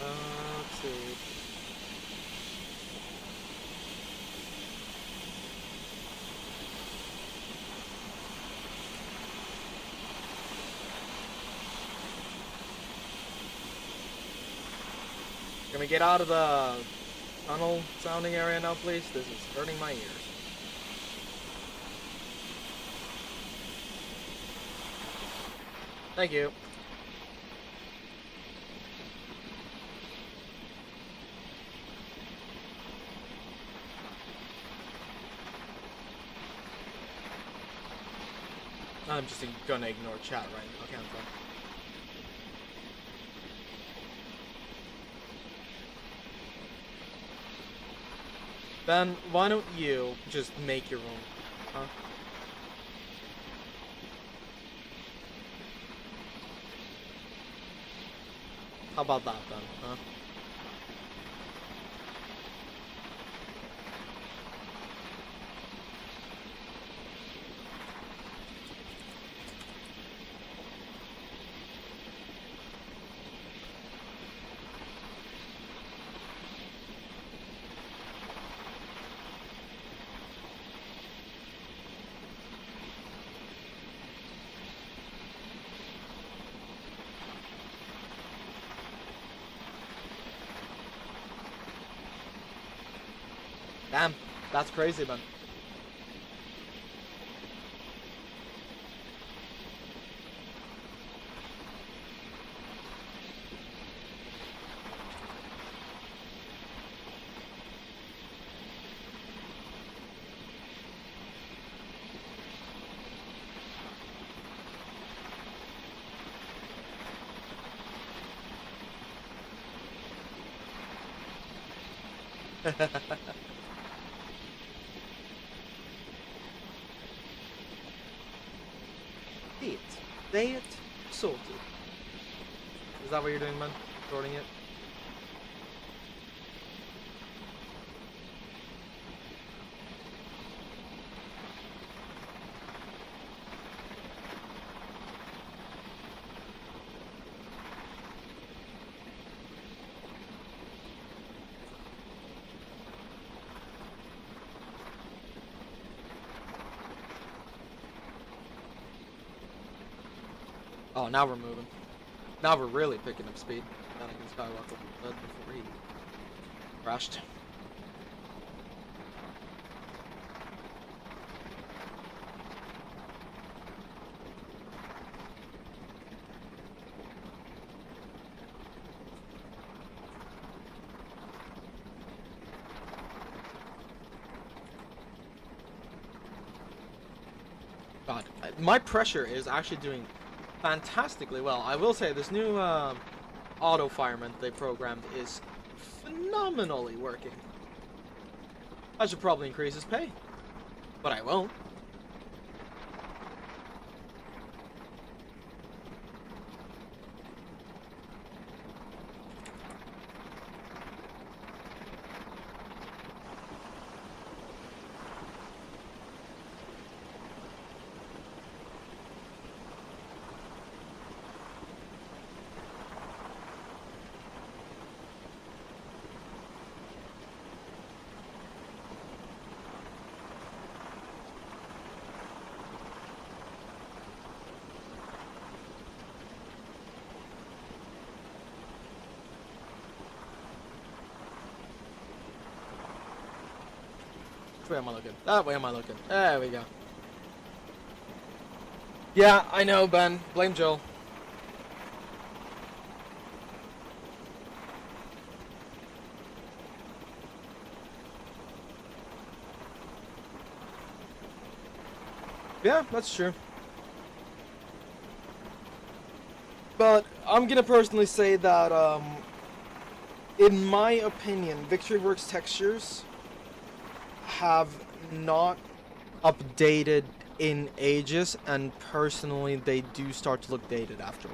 Let's see. Can we get out of the tunnel sounding area now, please? This is hurting my ears. Thank you. I'm just gonna ignore chat right now, can't I? Ben, why don't you just make your own, huh? How about that then, huh? Damn, that's crazy, man. Say it, sorted. Is that what you're doing, man? Sorting it? Oh, now we're moving. Now we're really picking up speed. Anakin Skywalker was dead before he crashed. God, my pressure is actually doing fantastically well. I will say this new auto fireman they programmed is phenomenally working. I should probably increase his pay, but I won't. way am I looking? That way am I looking? There we go. Yeah, I know, Ben. Blame Joel. Yeah, that's true. But I'm gonna personally say that, in my opinion, VictoryWorks textures have not updated in ages, and personally, they do start to look dated after a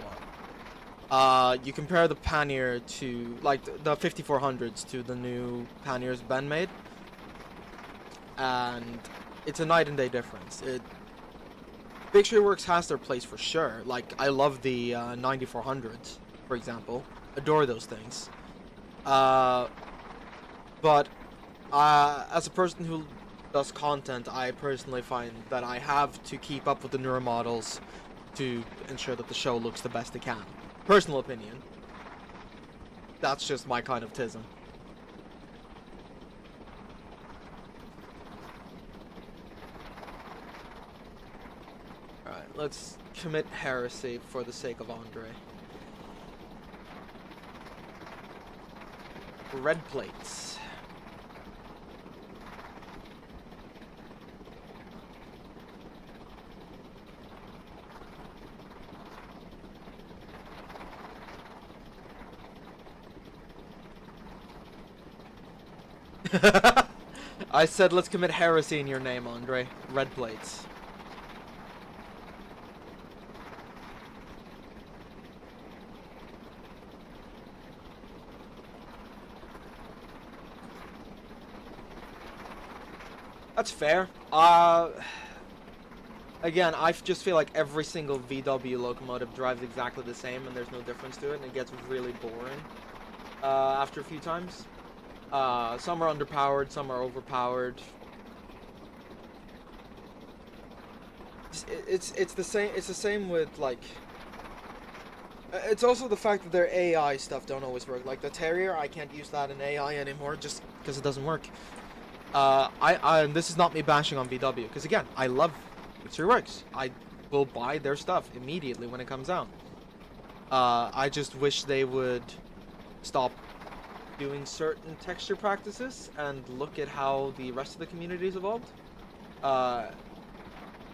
while. You compare the pannier to, like, the 5400s to the new panniers Ben made, and it's a night and day difference. VictoryWorks has their place for sure. Like, I love the 9400s, for example. Adore those things. But as a person who does content, I personally find that I have to keep up with the newer models to ensure that the show looks the best it can. Personal opinion. That's just my kind of tism. Alright, let's commit heresy for the sake of Andre. Red plates. I said let's commit heresy in your name, Andre. Red plates. That's fair. Again, I just feel like every single VW locomotive drives exactly the same, and there's no difference to it, and it gets really boring after a few times. Some are underpowered, some are overpowered. It's the same. It's the same with, like. It's also the fact that their AI stuff don't always work. Like the Terrier, I can't use that in AI anymore just because it doesn't work. This is not me bashing on VW, because again, I love VictoryWorks. I will buy their stuff immediately when it comes out. I just wish they would stop doing certain texture practices and look at how the rest of the community's evolved.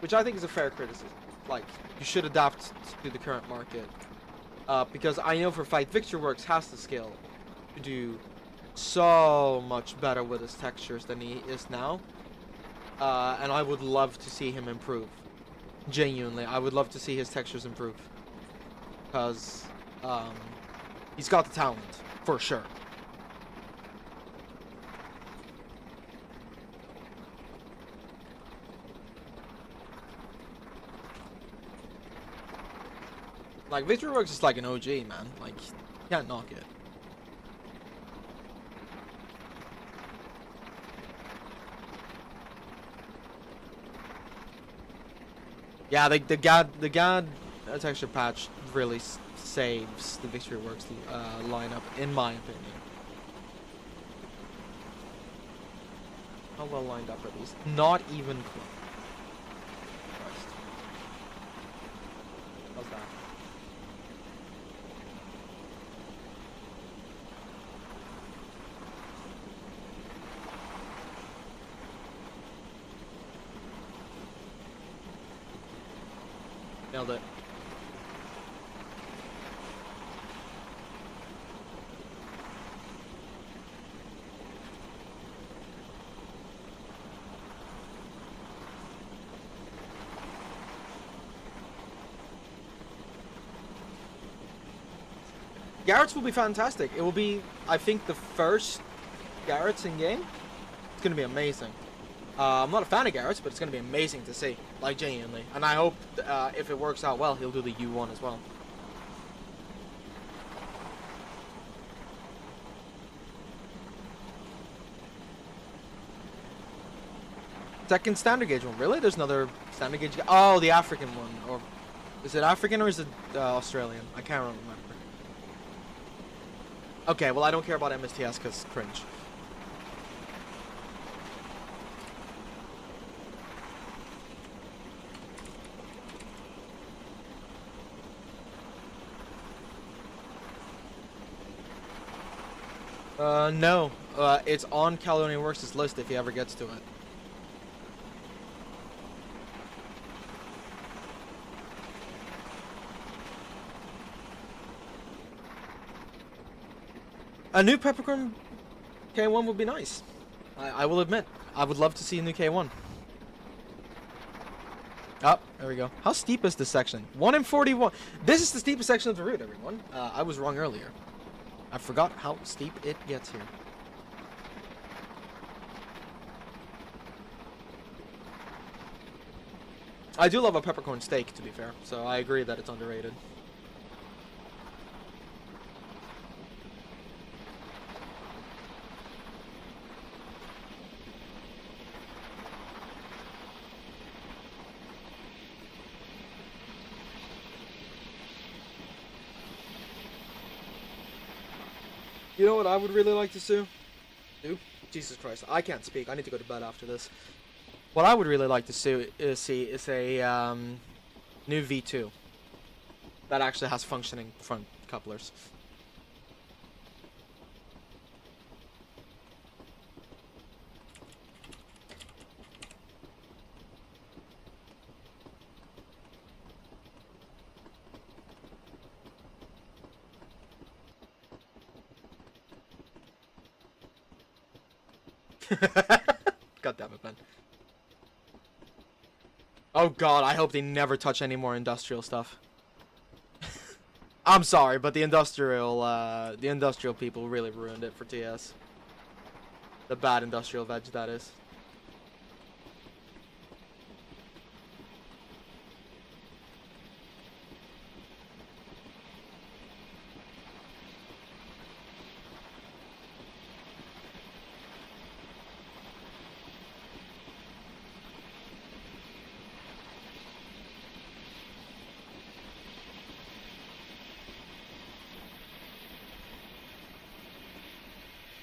Which I think is a fair criticism. Like, you should adapt to the current market. Because I know for a fact VictoryWorks has the skill to do so much better with his textures than he is now. And I would love to see him improve. Genuinely, I would love to see his textures improve. Because he's got the talent, for sure. Like, VictoryWorks is like an OG, man. Like, you can't knock it. Yeah, the GAD texture patch really saves the VictoryWorks lineup, in my opinion. How well lined up are these? Not even close. Christ. How's that? Nailed it. Garrett's will be fantastic. It will be, I think, the first Garrett's in game. It's gonna be amazing. I'm not a fan of Garrett's, but it's gonna be amazing to see, like, genuinely. And I hope if it works out well, he'll do the U1 as well. Second standard gauge one, really? There's another standard gauge. Oh, the African one, or is it African or is it Australian? I can't remember. Okay, well, I don't care about MSTS because cringe. No. It's on Caledonia Works' list if he ever gets to it. A new Peppercorn K1 would be nice. I will admit. I would love to see a new K1. Oh, there we go. How steep is this section? 1 in 41. This is the steepest section of the route, everyone. I was wrong earlier. I forgot how steep it gets here. I do love a peppercorn steak, to be fair, so I agree that it's underrated. You know what I would really like to do? Jesus Christ, I can't speak. I need to go to bed after this. What I would really like to see is a new V2 that actually has functioning front couplers. God damn it, man. Oh god, I hope they never touch any more industrial stuff. I'm sorry, but the industrial people really ruined it for TS. The bad industrial veg, that is.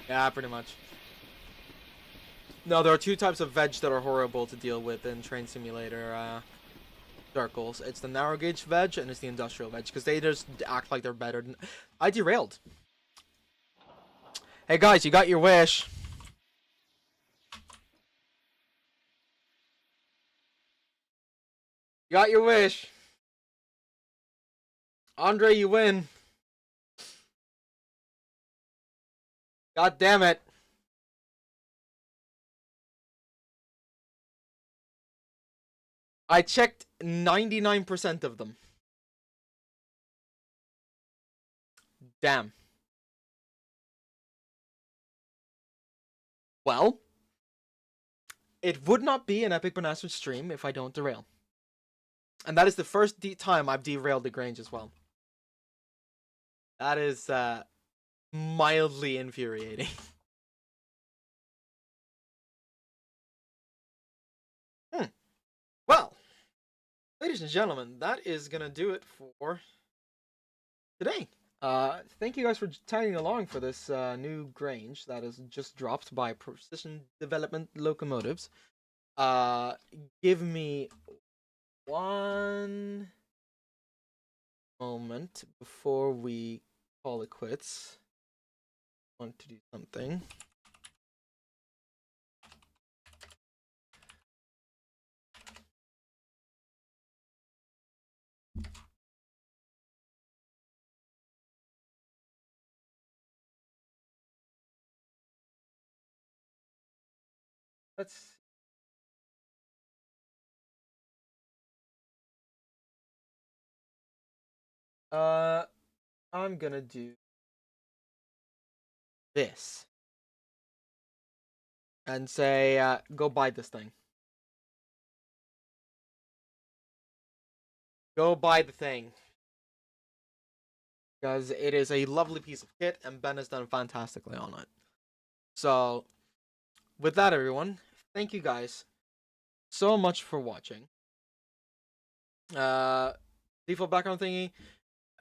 Yeah, pretty much. No, there are two types of veg that are horrible to deal with in Train Simulator circles. It's the narrow gauge veg and it's the industrial veg, because they just act like they're better than... I derailed. Hey guys, you got your wish. You got your wish. Andre, you win. God damn it. I checked 99% of them. Damn. Well, it would not be an Epic Banaster stream if I don't derail. And that is the first time I've derailed the Grange as well. That is mildly infuriating. Well, ladies and gentlemen, that is gonna do it for today. Thank you guys for tagging along for this new Grange that is just dropped by Precision Development Locomotives. Give me one moment before we call it quits. I want to do something. Let's... I'm gonna do this and say, go buy this thing. Go buy the thing. Because it is a lovely piece of kit and Ben has done fantastically on it. So, with that, everyone, thank you guys so much for watching. Default background thingy,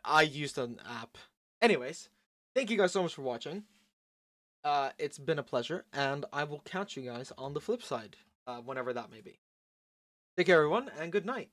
I used an app. Anyways, thank you guys so much for watching. It's been a pleasure, and I will catch you guys on the flip side, whenever that may be. Take care, everyone, and good night.